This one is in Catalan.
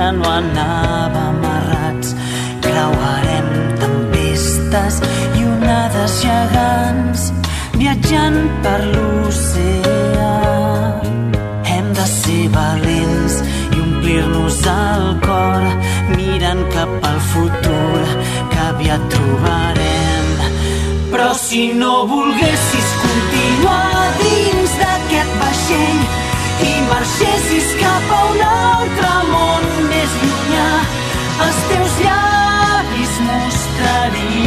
que no anàvem errats. Creuarem tempestes i onades gegants, viatjant per l'oceà. Hem de ser valents i omplir-nos el cor, mirant cap al futur que aviat trobarem. Però si no volguessis continuar dins d'aquest vaixell i marxessis cap a un altre món més llunyà, els teus llavis mostrarien